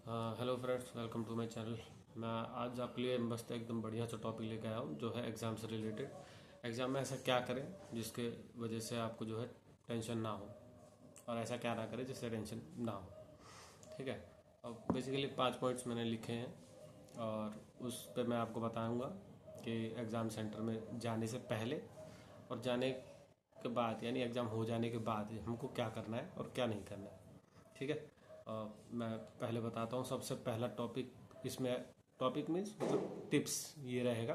Hello friends, welcome to my channel. मैं आज आपके लिए मस्त एकदम बढ़िया सा टॉपिक लेके आया हूँ जो है एग्ज़ाम से रिलेटेड। एग्ज़ाम में ऐसा क्या करें जिसके वजह से आपको जो है टेंशन ना हो, और ऐसा क्या ना करें जिससे टेंशन ना हो। ठीक है। अब बेसिकली 5 पॉइंट्स मैंने लिखे हैं, और उस पर मैं आपको बताऊँगा कि एग्ज़ाम सेंटर में जाने से पहले और जाने के बाद, यानी एग्ज़ाम हो जाने के बाद हमको क्या करना है और क्या नहीं करना है। ठीक है। मैं पहले बताता हूँ। सबसे पहला टॉपिक इसमें, टॉपिक मीन्स मतलब टिप्स ये रहेगा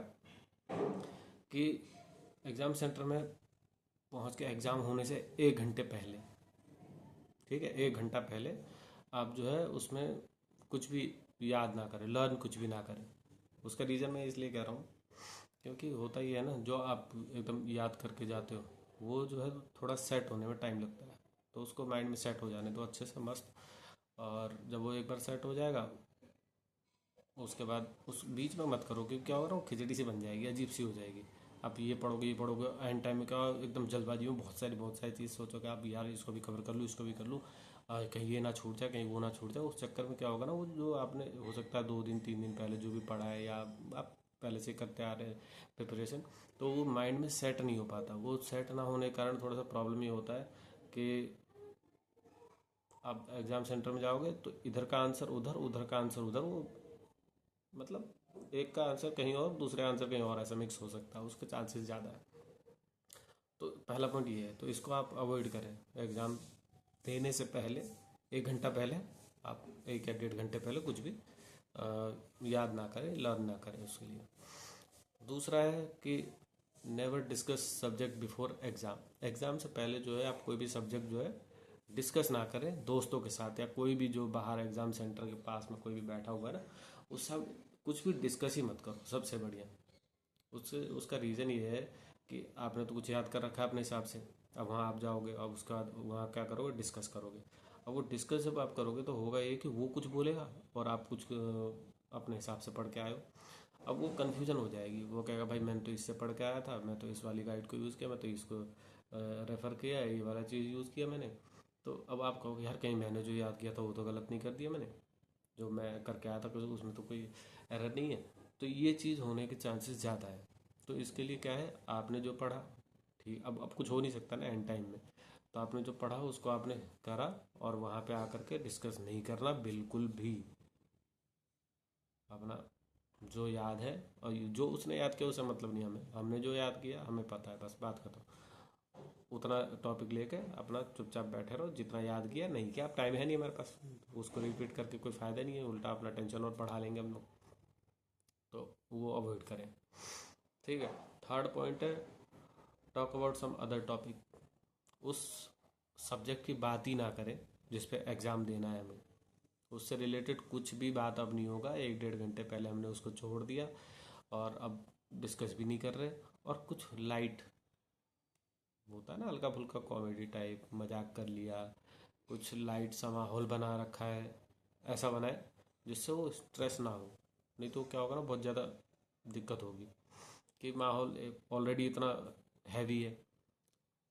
कि एग्ज़ाम सेंटर में पहुँच के एग्ज़ाम होने से 1 घंटे पहले, ठीक है, 1 घंटा पहले आप जो है उसमें कुछ भी याद ना करें, लर्न कुछ भी ना करें। उसका रीज़न मैं इसलिए कह रहा हूँ क्योंकि होता ही है ना, जो आप एकदम याद करके जाते हो वो जो है थोड़ा सेट होने में टाइम लगता है। तो उसको माइंड में सेट हो जाने दो अच्छे से मस्त। और जब वो एक बार सेट हो जाएगा, उसके बाद उस बीच में मत करो, क्योंकि क्या होगा ना, वो खिचड़ी सी बन जाएगी, अजीब सी हो जाएगी। आप ये पढ़ोगे एंड टाइम में क्या एकदम जल्दबाजी में बहुत सारी चीज़ सोचोगे आप, यार इसको भी कवर कर लूँ, इसको भी कर लूँ, कहीं ये ना छूट जाए, कहीं वो ना छूट जाए। उस चक्कर में क्या होगा ना, वो जो आपने हो सकता है 2 दिन 3 दिन पहले जो भी पढ़ा है या आप पहले से करते आ रहे हैं प्रिपरेशन, तो वो माइंड में सेट नहीं हो पाता। वो सेट ना होने के कारण थोड़ा सा प्रॉब्लम ये होता है कि आप एग्ज़ाम सेंटर में जाओगे तो इधर का आंसर उधर, उधर का आंसर उधर, वो मतलब एक का आंसर कहीं और दूसरे आंसर कहीं और, ऐसा मिक्स हो सकता है, उसके चांसेस ज़्यादा है। तो पहला पॉइंट ये है, तो इसको आप अवॉइड करें। एग्ज़ाम देने से पहले 1 घंटा पहले आप 1 या 1.5 घंटे पहले कुछ भी याद ना करें, लर्न ना करें उसके लिए। दूसरा है कि never discuss subject before exam. Exam से पहले जो है आप कोई भी सब्जेक्ट जो है डिस्कस ना करें दोस्तों के साथ, या कोई भी जो बाहर एग्ज़ाम सेंटर के पास में कोई भी बैठा हुआ है ना, उस सब कुछ भी डिस्कस ही मत करो, सबसे बढ़िया। उससे उसका रीज़न ये है कि आपने तो कुछ याद कर रखा है अपने हिसाब से। अब वहाँ आप जाओगे, अब उसके बाद वहाँ क्या करोगे, डिस्कस करोगे। अब वो डिस्कस जब आप करोगे तो होगा ये कि वो कुछ बोलेगा और आप कुछ अपने हिसाब से पढ़ के आए हो। अब वो कन्फ्यूजन हो जाएगी, वो कहेगा भाई मैंने तो इससे पढ़ के आया था, मैं तो इस वाली गाइड को यूज़ किया, मैं तो इसको रेफ़र किया, ये वाला चीज़ यूज़ किया मैंने। तो अब आप कहोगे यार कहीं मैंने जो याद किया था वो तो गलत नहीं कर दिया मैंने, जो मैं करके आया था कुछ उसमें तो कोई एरर नहीं है। तो ये चीज़ होने के चांसेस ज़्यादा है। तो इसके लिए क्या है, आपने जो पढ़ा, ठीक, अब कुछ हो नहीं सकता ना एंड टाइम में, तो आपने जो पढ़ा उसको आपने करा, और वहाँ पे आकर के डिस्कस नहीं करना बिल्कुल भी। अपना जो याद है, और जो उसने याद किया उसे मतलब नहीं, हमें, हमने जो याद किया हमें पता है, बस बात खत्म। उतना टॉपिक लेके अपना चुपचाप बैठे रहो, जितना याद किया, नहीं किया, अब टाइम है नहीं हमारे पास, उसको रिपीट करके कोई फ़ायदा नहीं है, उल्टा अपना टेंशन और बढ़ा लेंगे हम लोग। तो वो अवॉइड करें। ठीक है। थर्ड पॉइंट है, talk about some other topic. उस सब्जेक्ट की बात ही ना करें जिस पे एग्ज़ाम देना है हमें। उससे रिलेटेड कुछ भी बात अब नहीं होगा, 1 डेढ़ घंटे पहले हमने उसको छोड़ दिया और अब डिस्कस भी नहीं कर रहे। और कुछ लाइट होता है ना, हल्का फुल्का कॉमेडी टाइप मजाक कर लिया, कुछ लाइट सा माहौल बना रखा है, ऐसा बनाए जिससे वो स्ट्रेस ना हो। नहीं तो क्या होगा ना, बहुत ज़्यादा दिक्कत होगी कि माहौल ऑलरेडी इतना हैवी है,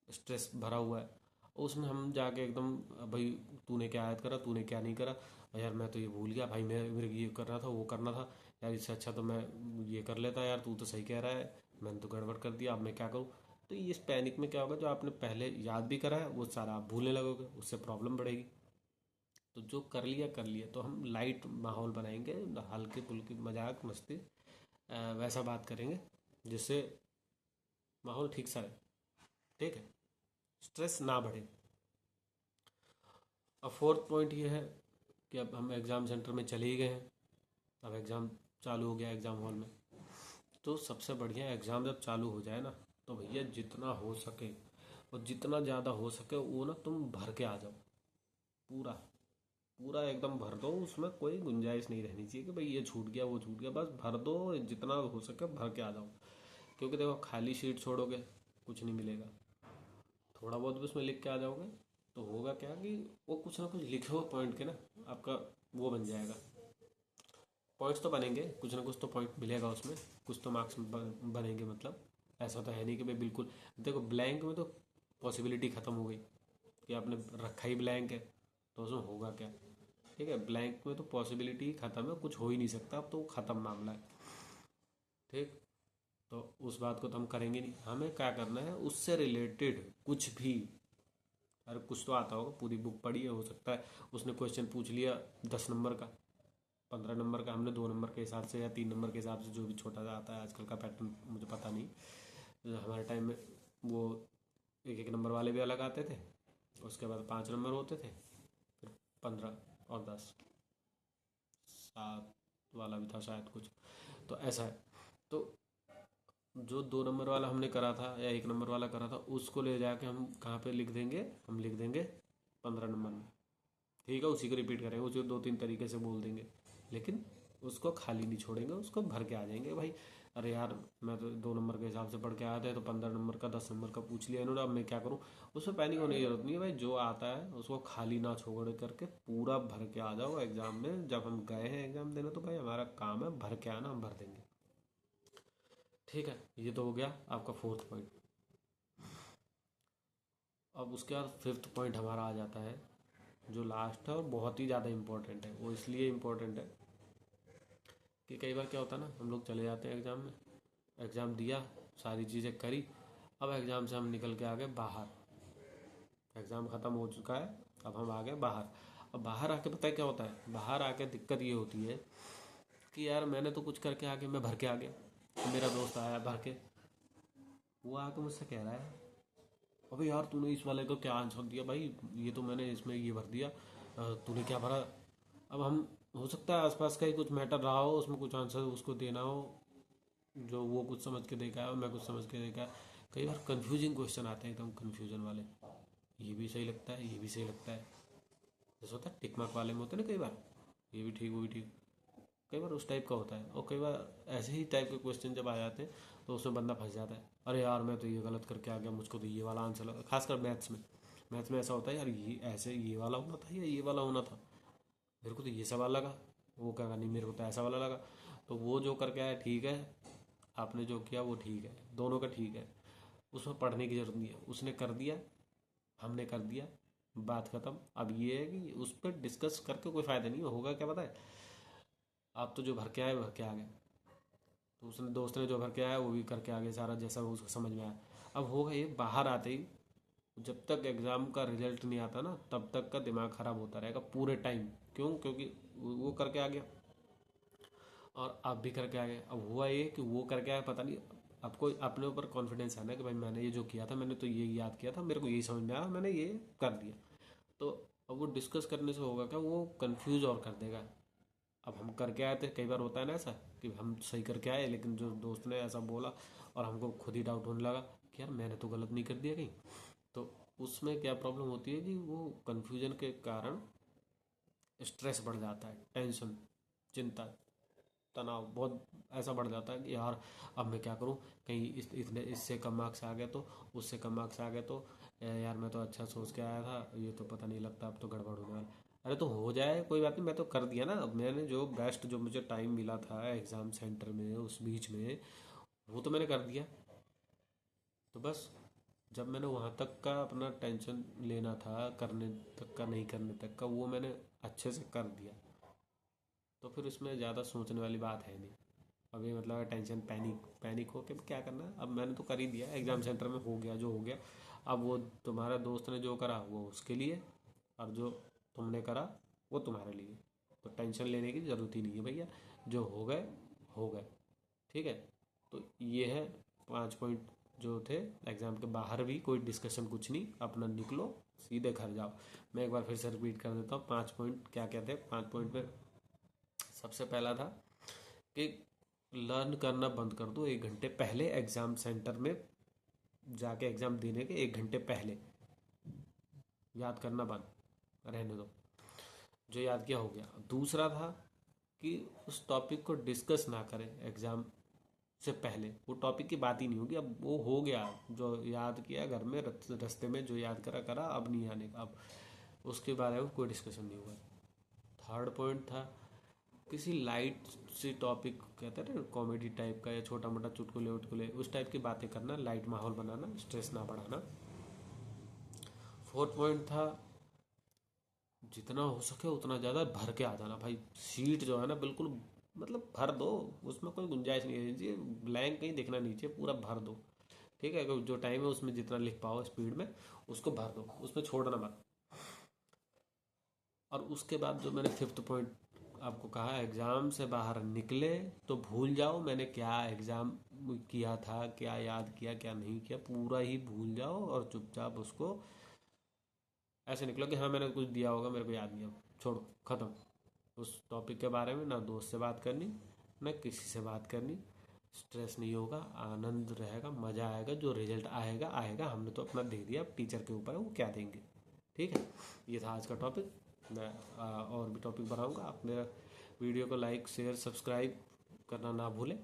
स्ट्रेस भरा हुआ है, उसमें हम जाके एकदम भाई तूने क्या याद करा, तूने क्या नहीं करा, यार मैं तो ये भूल गया भाई, मैं मेरे को ये करना था वो करना था, यार इससे अच्छा तो मैं ये कर लेता, यार तू तो सही कह रहा है, मैंने तो गड़बड़ कर दिया, अब मैं क्या करूँ। तो ये इस पैनिक में क्या होगा, जो आपने पहले याद भी करा है वो सारा आप भूलने लगोगे, उससे प्रॉब्लम बढ़ेगी। तो जो कर लिया, तो हम लाइट माहौल बनाएंगे, हल्की फुल्की मजाक मस्ती, वैसा बात करेंगे जिससे माहौल ठीक सा रहे। ठीक है, स्ट्रेस ना बढ़े। अब फोर्थ पॉइंट ये है कि अब हम एग्ज़ाम सेंटर में चले ही गए हैं, अब एग्ज़ाम चालू हो गया एग्ज़ाम हॉल में। तो सबसे बढ़िया, एग्ज़ाम जब चालू हो जाए ना, तो भैया जितना हो सके और जितना ज़्यादा हो सके वो ना तुम भर के आ जाओ, पूरा पूरा एकदम भर दो, उसमें कोई गुंजाइश नहीं रहनी चाहिए कि भाई ये छूट गया वो छूट गया, बस भर दो, जितना हो सके भर के आ जाओ। क्योंकि देखो, खाली शीट छोड़ोगे कुछ नहीं मिलेगा, थोड़ा बहुत भी उसमें लिख के आ जाओगे तो होगा क्या कि वो कुछ ना कुछ लिखे हुए पॉइंट के ना आपका वो बन जाएगा। पॉइंट्स तो बनेंगे, कुछ ना कुछ तो पॉइंट मिलेगा उसमें, कुछ तो मार्क्स बनेंगे, मतलब ऐसा तो है नहीं कि भाई बिल्कुल। देखो ब्लैंक में तो पॉसिबिलिटी ख़त्म हो गई कि आपने रखा ही ब्लैंक है, तो उसमें होगा क्या, ठीक है, ब्लैंक में तो पॉसिबिलिटी ही खत्म है, कुछ हो ही नहीं सकता, अब तो खत्म मामला है। ठीक, तो उस बात को तो हम करेंगे नहीं। हमें क्या करना है, उससे रिलेटेड कुछ भी, अरे कुछ तो आता होगा, पूरी बुक पढ़ी है, हो सकता है उसने क्वेश्चन पूछ लिया 10 नंबर का, 15 नंबर का, हमने 2 नंबर के हिसाब से या 3 नंबर के हिसाब से, जो भी छोटा सा आता है आजकल का पैटर्न मुझे पता नहीं, हमारे टाइम में वो 1-1 नंबर वाले भी अलग आते थे, उसके बाद 5 नंबर होते थे, फिर 15 और 10, 7 वाला भी था शायद कुछ, तो ऐसा है। तो जो 2 नंबर वाला हमने करा था या 1 नंबर वाला करा था, उसको ले जाके हम कहाँ पे लिख देंगे, हम लिख देंगे 15 नंबर में। ठीक है, उसी को रिपीट करेंगे, उसी को 2-3 तरीके से बोल देंगे, लेकिन उसको खाली नहीं छोड़ेंगे, उसको भर के आ जाएंगे भाई। अरे यार, मैं तो 2 नंबर के हिसाब से पढ़ के आया था, तो 15 नंबर का 10 नंबर का पूछ लिया इन्होंने, अब मैं क्या करूँ। उसमें पैनिक होने की जरूरत नहीं है भाई, जो आता है उसको खाली ना छोड़ करके पूरा भर के आ जाओ एग्जाम में। जब हम गए हैं एग्जाम देने, तो भाई हमारा काम है भर के आना, हम भर देंगे। ठीक है, ये तो हो गया आपका 4th पॉइंट। अब उसके बाद 5th पॉइंट हमारा आ जाता है, जो लास्ट है और बहुत ही ज़्यादा इम्पोर्टेंट है। वो इसलिए इम्पोर्टेंट है कि कई बार क्या होता है ना, हम लोग चले जाते हैं एग्ज़ाम में, एग्ज़ाम दिया, सारी चीज़ें करी, अब एग्ज़ाम से हम निकल के आ गए बाहर, एग्ज़ाम ख़त्म हो चुका है, अब हम आ गए बाहर। अब बाहर आके पता है क्या होता है, बाहर आके दिक्कत ये होती है कि यार मैंने तो कुछ करके आगे मैं भर के आ गया, तो मेरा दोस्त आया भर के, वो आके मुझसे कह रहा है, अबे यार तूने इस वाले को क्या आंसर दिया भाई, ये तो मैंने इसमें ये भर दिया, तूने क्या भरा। अब हम, हो सकता है आसपास का ही कुछ मैटर रहा हो, उसमें कुछ आंसर उसको देना हो, जो वो कुछ समझ के देखा है और मैं कुछ समझ के देखा है। कई बार कंफ्यूजिंग क्वेश्चन आते हैं एकदम कंफ्यूजन वाले, ये भी सही लगता है, ये भी सही लगता है, जैसे होता है टिक मार्क वाले में होते हैं ना, कई बार ये भी ठीक वो भी ठीक, कई बार उस टाइप का होता है। और कई बार ऐसे ही टाइप के क्वेश्चन जब आ जाते हैं, तो उसमें बंदा फंस जाता है, अरे यार मैं तो ये गलत करके आ गया, मुझको तो ये वाला आंसर लगा। खासकर मैथ्स में, मैथ्स में ऐसा होता है यार, ये ऐसे ये वाला होना था या ये वाला होना था, मेरे को तो ये सवाल लगा, वो कहा नहीं मेरे को तो ऐसा वाला लगा। तो वो जो करके आया ठीक है, आपने जो किया वो ठीक है, दोनों का ठीक है, उसमें पढ़ने की जरूरत नहीं है, उसने कर दिया, हमने कर दिया, बात खत्म। अब ये है कि उस पर डिस्कस करके कोई फ़ायदा नहीं होगा, क्या पता है, आप तो जो भर के आए भर के आ गए, तो उसने दोस्त ने जो भर के आया वो भी करके आ गए सारा, जैसा उसको समझ में आया। अब होगा ये, बाहर आते ही जब तक एग्ज़ाम का रिजल्ट नहीं आता ना, तब तक का दिमाग ख़राब होता रहेगा पूरे टाइम। क्यों? क्योंकि वो करके आ गया और आप भी करके आ गए। अब हुआ ये कि वो करके आया, पता नहीं, आपको अपने ऊपर कॉन्फिडेंस है ना कि भाई मैंने ये जो किया था, मैंने तो ये याद किया था, मेरे को यही समझ में आया, मैंने ये कर दिया। तो अब वो डिस्कस करने से होगा क्या, वो कंफ्यूज और कर देगा। अब हम करके आए थे, कई बार होता है ना ऐसा कि हम सही करके आए, लेकिन जो दोस्त ने ऐसा बोला और हमको खुद ही डाउट होने लगा कि यार मैंने तो गलत नहीं कर दिया कहीं। तो उसमें क्या प्रॉब्लम होती है कि वो कन्फ्यूजन के कारण स्ट्रेस बढ़ जाता है, टेंशन, चिंता, तनाव बहुत ऐसा बढ़ जाता है कि यार अब मैं क्या करूं, कहीं इतने इससे कम मार्क्स आ गए, तो उससे कम मार्क्स आ गए, तो यार मैं तो अच्छा सोच के आया था, ये तो पता नहीं लगता अब तो गड़बड़ होने वाला। अरे तो हो जाए, कोई बात नहीं, मैं तो कर दिया ना, मैंने जो बेस्ट जो मुझे टाइम मिला था एग्ज़ाम सेंटर में उस बीच में, वो तो मैंने कर दिया। तो बस, जब मैंने वहाँ तक का अपना टेंशन लेना था, करने तक का नहीं करने तक का, वो मैंने अच्छे से कर दिया, तो फिर उसमें ज़्यादा सोचने वाली बात है नहीं। अभी मतलब टेंशन, पैनिक पैनिक हो के क्या करना है, अब मैंने तो कर ही दिया, एग्ज़ाम सेंटर में हो गया जो हो गया। अब वो तुम्हारा दोस्त ने जो करा वो उसके लिए, और जो तुमने करा वो तुम्हारे लिए, तो टेंशन लेने की ज़रूरत ही नहीं है भैया, जो हो गए हो गए। ठीक है, तो ये है 5 पॉइंट जो थे। एग्ज़ाम के बाहर भी कोई डिस्कशन कुछ नहीं, अपना निकलो सीधे घर जाओ। मैं एक बार फिर से रिपीट कर देता हूँ, 5 पॉइंट क्या क्या थे। 5 पॉइंट में सबसे पहला था कि लर्न करना बंद कर दो 1 घंटे पहले, एग्ज़ाम सेंटर में जाके एग्ज़ाम देने के 1 घंटे पहले याद करना बंद रहने दो, जो याद किया हो गया। दूसरा था कि उस टॉपिक को डिस्कस ना करें एग्ज़ाम से पहले, वो टॉपिक की बात ही नहीं होगी, अब वो हो गया, जो याद किया घर में रास्ते में जो याद करा करा, अब नहीं आने का, अब उसके बारे में कोई डिस्कशन नहीं हुआ। थर्ड पॉइंट था, किसी लाइट सी टॉपिक, कहते हैं ना कॉमेडी टाइप का या छोटा मोटा चुटकुले उटकुले, उस टाइप की बातें करना, लाइट माहौल बनाना, स्ट्रेस ना बढ़ाना। फोर्थ पॉइंट था, जितना हो सके उतना ज़्यादा भर के आ जाना भाई। सीट जो है ना बिल्कुल मतलब भर दो, उसमें कोई गुंजाइश नहीं है जी, ब्लैंक कहीं दिखना नीचे, पूरा भर दो। ठीक है, जो टाइम है उसमें जितना लिख पाओ स्पीड में उसको भर दो, उसमें छोड़ना मत। और उसके बाद जो मैंने फिफ्थ पॉइंट आपको कहा, एग्ज़ाम से बाहर निकले तो भूल जाओ मैंने क्या एग्ज़ाम किया था, क्या याद किया क्या नहीं किया, पूरा ही भूल जाओ और चुपचाप उसको ऐसे निकलो कि हाँ मैंने कुछ दिया होगा मेरे को याद नहीं, अब छोड़ो, ख़त्म। उस टॉपिक के बारे में ना दोस्त से बात करनी, ना किसी से बात करनी। स्ट्रेस नहीं होगा, आनंद रहेगा, मज़ा आएगा, जो रिजल्ट आएगा आएगा, हमने तो अपना दे दिया, अब टीचर के ऊपर है वो क्या देंगे। ठीक है, ये था आज का टॉपिक। मैं और भी टॉपिक बनाऊंगा। आप मेरा वीडियो को लाइक शेयर सब्सक्राइब करना ना भूलें,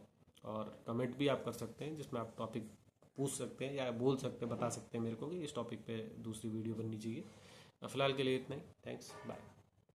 और कमेंट भी आप कर सकते हैं जिसमें आप टॉपिक पूछ सकते हैं या बोल सकते हैं, बता सकते हैं मेरे को कि इस टॉपिक पे दूसरी वीडियो बननी चाहिए। फिलहाल के लिए इतना ही, थैंक्स, बाय।